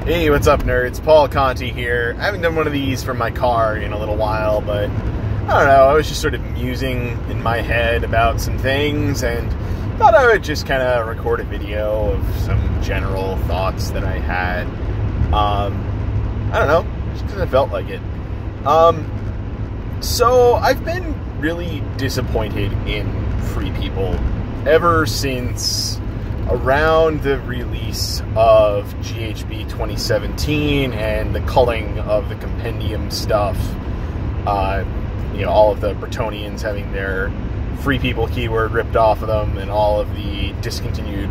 Hey, what's up, nerds? Paul Conti here. I haven't done one of these for my car in a little while, but I don't know, I was just sort of musing in my head about some things and thought I would just kind of record a video of some general thoughts that I had. I don't know, just because I felt like it. So I've been really disappointed in Free People ever since around the release of GHB 2017 and the culling of the compendium stuff. All of the Bretonians having their Free People keyword ripped off of them, and all of the discontinued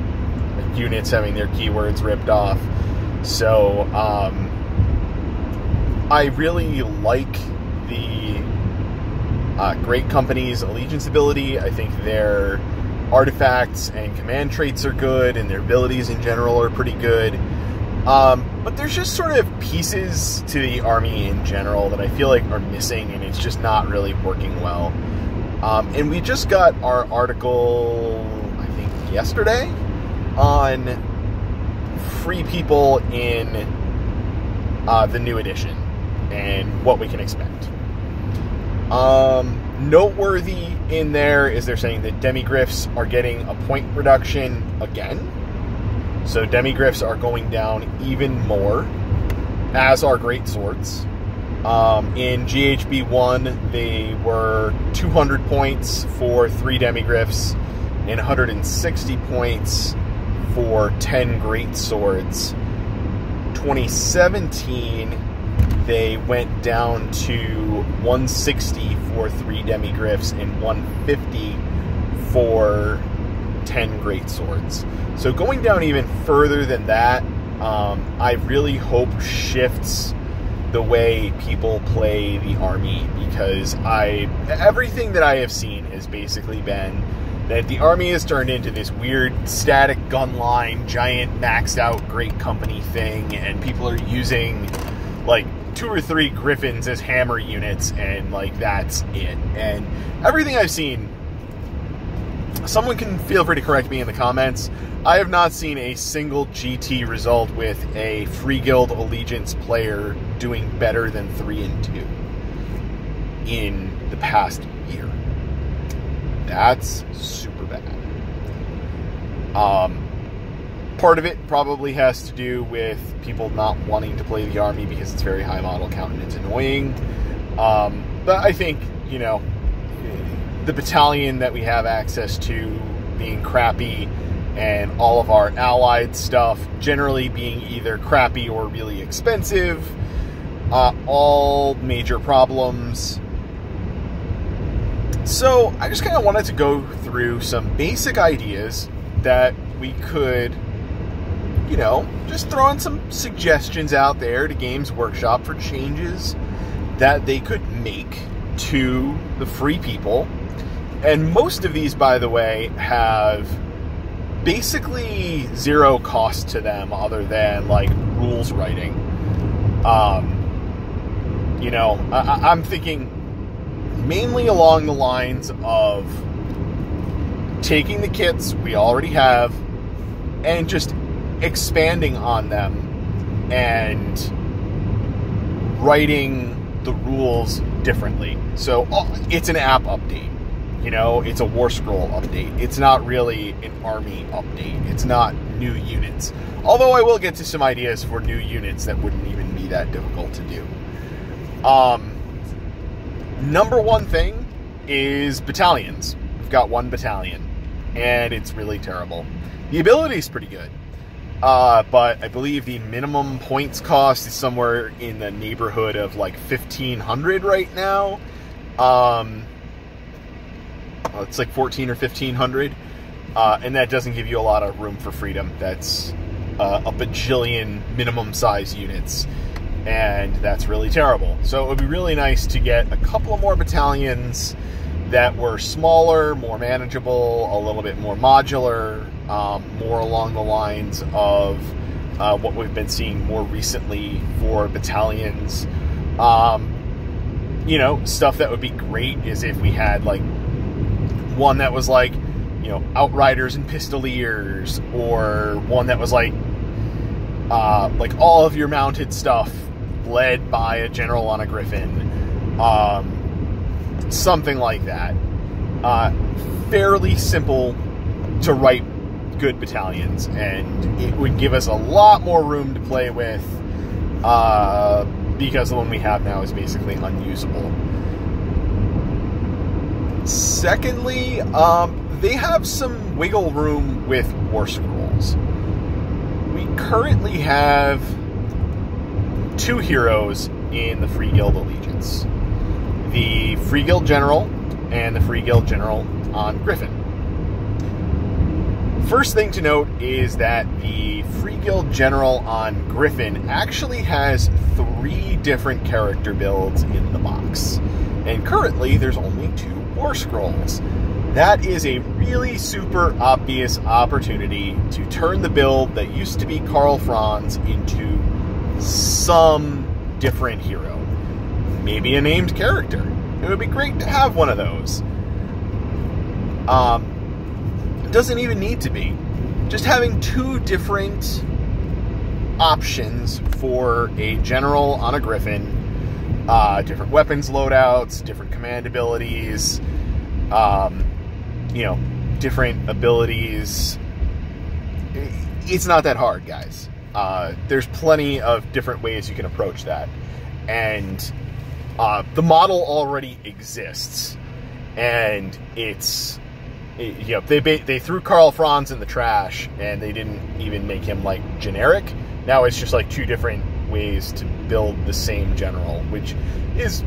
units having their keywords ripped off. So I really like the Great Company's allegiance ability. I think their artifacts and command traits are good, and their abilities in general are pretty good. But there's just sort of pieces to the army in general that I feel like are missing, and it's just not really working well. And we just got our article, I think yesterday, on Free People in the new edition and what we can expect. Noteworthy in there is they're saying that demigryphs are getting a point reduction again. So demigryphs are going down even more, as are great swords. In GHB 1, they were 200 points for 3 demigryphs and 160 points for 10 great swords. 2017, they went down to 160 for 3 demigryphs and 150 for 10 great swords. So going down even further than that, I really hope shifts the way people play the army, because everything that I have seen has basically been that the army has turned into this weird static gun line, giant maxed out Great Company thing, and people are using like 2 or 3 Griffins as hammer units, and like that's it. And everything I've seen, someone can feel free to correct me in the comments, I have not seen a single GT result with a Free Guild Allegiance player doing better than 3 and 2 in the past year. That's super bad. Part of it probably has to do with people not wanting to play the army because it's very high model count and it's annoying. But I think, the battalion that we have access to being crappy, and all of our allied stuff generally being either crappy or really expensive, all major problems. So I just kind of wanted to go through some basic ideas that we could, just throw in some suggestions out there to Games Workshop for changes that they could make to the Free People. And most of these, by the way, have basically zero cost to them other than like rules writing. I'm thinking mainly along the lines of taking the kits we already have and just expanding on them and writing the rules differently. So it's an app update. It's a War Scroll update. It's not really an army update. It's not new units. Although I will get to some ideas for new units that wouldn't even be that difficult to do. Number one thing is battalions. We've got 1 battalion, and it's really terrible. The ability is pretty good, but I believe the minimum points cost is somewhere in the neighborhood of like 1,500 right now. It's like 14 or 1,500, and that doesn't give you a lot of room for freedom. That's a bajillion minimum size units, and that's really terrible. So it would be really nice to get a couple of more battalions that were smaller, more manageable, a little bit more modular, more along the lines of what we've been seeing more recently for battalions. Stuff that would be great is if we had like one that was like, Outriders and Pistoliers, or one that was like like all of your mounted stuff led by a general on a griffin, something like that. Fairly simple to write good battalions, and it would give us a lot more room to play with, because the one we have now is basically unusable. Secondly, they have some wiggle room with War Scrolls. We currently have 2 heroes in the Free Guild Allegiance. The Free Guild General and the Free Guild General on Griffin. First thing to note is that the Free Guild General on Griffin actually has 3 different character builds in the box. And currently, there's only 2 War Scrolls. That is a really super obvious opportunity to turn the build that used to be Karl Franz into some different hero. Maybe a named character. It would be great to have one of those. It doesn't even need to be. Just having 2 different options for a general on a griffin, different weapons loadouts, different command abilities, different abilities. It's not that hard, guys. There's plenty of different ways you can approach that. And the model already exists. And it's... they threw Karl Franz in the trash, and they didn't even make him, like, generic. Now it's just, like, 2 different ways to build the same general, which is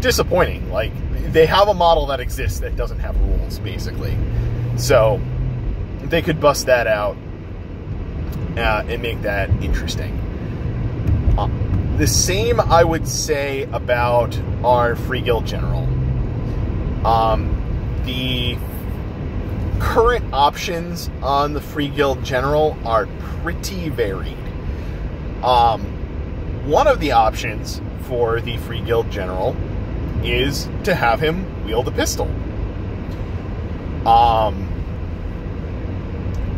disappointing. Like, they have a model that exists that doesn't have rules, basically. So, they could bust that out and make that interesting. The same, I would say, about our Free Guild General. The current options on the Free Guild General are pretty varied. One of the options for the Free Guild General is to have him wield a pistol.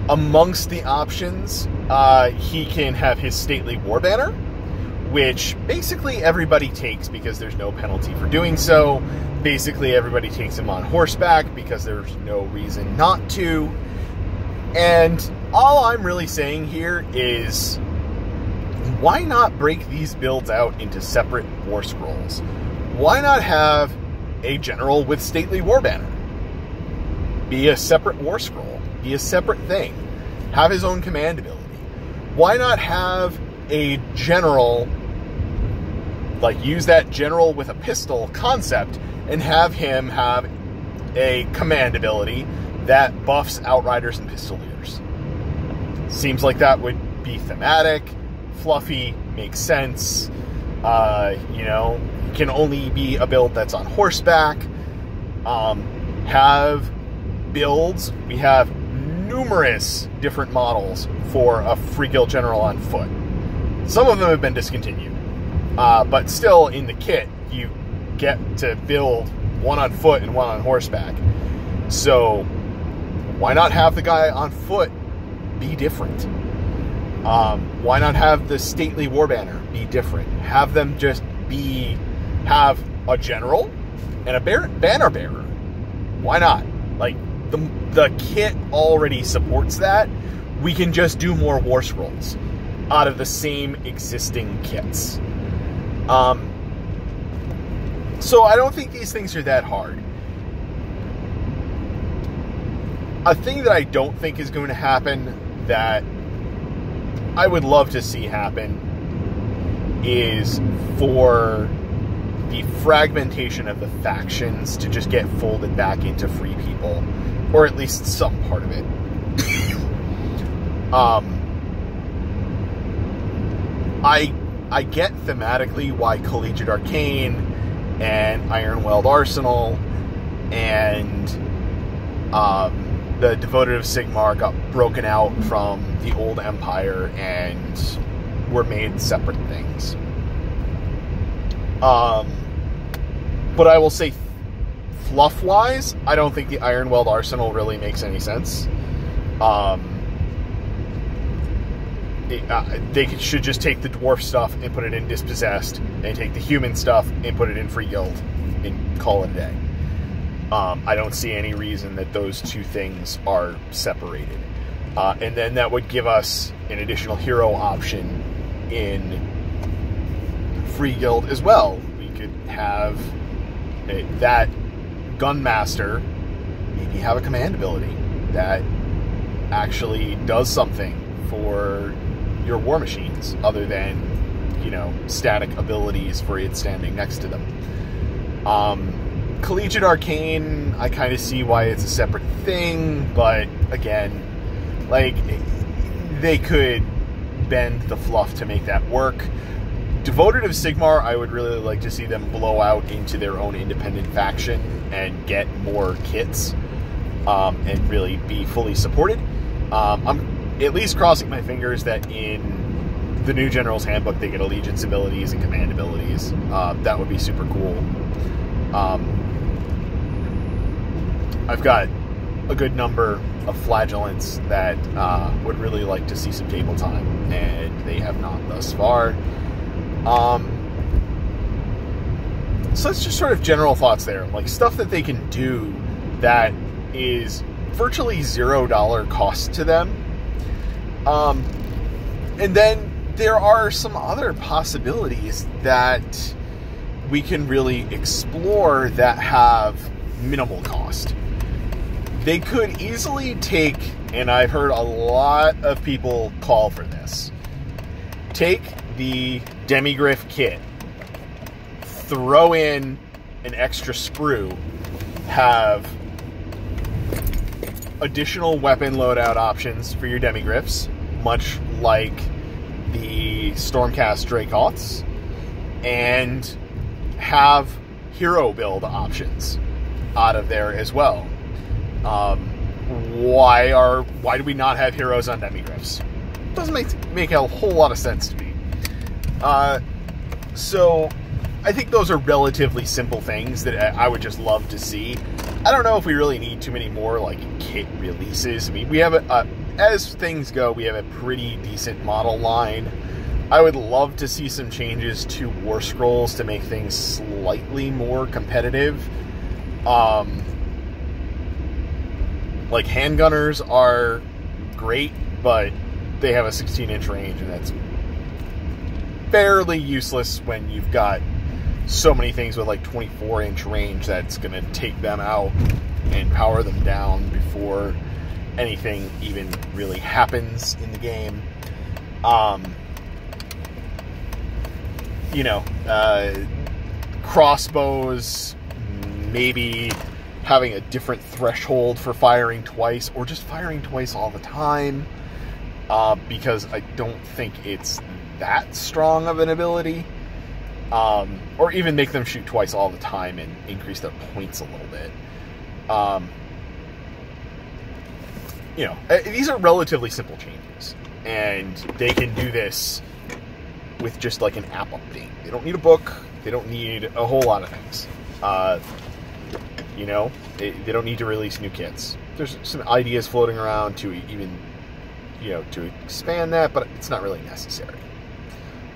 Amongst the options, he can have his stately war banner, which basically everybody takes because there's no penalty for doing so. Basically everybody takes him on horseback because there's no reason not to. And all I'm really saying here is, why not break these builds out into separate War Scrolls? Why not have a general with stately war banner be a separate War Scroll? Be a separate thing. Have his own command ability. Why not have a general, like, use that general with a pistol concept and have him have a command ability that buffs Outriders and Pistoliers? Seems like that would be thematic, fluffy, makes sense. Can only be a build that's on horseback. Have builds. We have numerous different models for a Free Guild General on foot. Some of them have been discontinued. But still, in the kit, you get to build one on foot and one on horseback. So, why not have the guy on foot be different? Why not have the stately war banner be different? Have them just have a general and a banner bearer. Why not? Like, the kit already supports that. We can just do more War Scrolls out of the same existing kits. So I don't think these things are that hard. A thing that I don't think is going to happen, that I would love to see happen, is for the fragmentation of the factions to just get folded back into free people, or at least some part of it. I get thematically why Collegiate Arcane and Ironweld Arsenal and the Devoted of Sigmar got broken out from the old Empire and were made separate things. But I will say, fluff-wise, I don't think the Ironweld Arsenal really makes any sense. they should just take the dwarf stuff and put it in Dispossessed, and take the human stuff and put it in Free Guild, and call it a day. I don't see any reason that those two things are separated. And then that would give us an additional hero option in Free Guild as well. We could have that Gunmaster maybe have a command ability that actually does something for your war machines other than, static abilities for it standing next to them. Collegiate Arcane, I kind of see why it's a separate thing, but again, like, they could bend the fluff to make that work. Devoted of Sigmar, I would really like to see them blow out into their own independent faction and get more kits, and really be fully supported. I'm at least crossing my fingers that in the new General's Handbook they get allegiance abilities and command abilities. That would be super cool. I've got a good number of flagellants that would really like to see some table time, and they have not thus far. So that's just sort of general thoughts there, like stuff that they can do that is virtually $0 cost to them. And then there are some other possibilities that we can really explore that have minimal cost. They could easily take, and I've heard a lot of people call for this, take the Demigryph kit, throw in an extra sprue, have additional weapon loadout options for your Demigryphs, much like the Stormcast Dracoths, and have hero build options out of there as well. Why do we not have heroes on Demigryphs? Doesn't make a whole lot of sense to me. So I think those are relatively simple things that I would just love to see. I don't know if we really need too many more like kit releases. I mean, we have as things go, we have a pretty decent model line. I would love to see some changes to War Scrolls to make things slightly more competitive. Like, handgunners are great, but they have a 16-inch range, and that's fairly useless when you've got so many things with like 24-inch range that's going to take them out and power them down before anything even really happens in the game. Crossbows, maybe having a different threshold for firing twice, or just firing twice all the time, because I don't think it's that strong of an ability. Or even make them shoot twice all the time and increase their points a little bit. These are relatively simple changes, and they can do this with just like an app update. They don't need a book. They don't need a whole lot of things. They don't need to release new kits. There's some ideas floating around to even, to expand that, but it's not really necessary.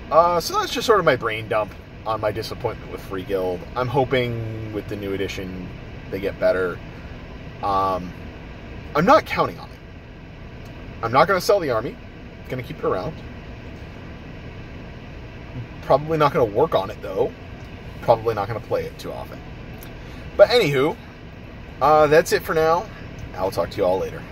So that's just sort of my brain dump on my disappointment with Free Guild. I'm hoping with the new edition they get better. I'm not counting on it. I'm not going to sell the army. I'm going to keep it around. Probably not going to work on it, though. Probably not going to play it too often. But anywho, that's it for now. I'll talk to you all later.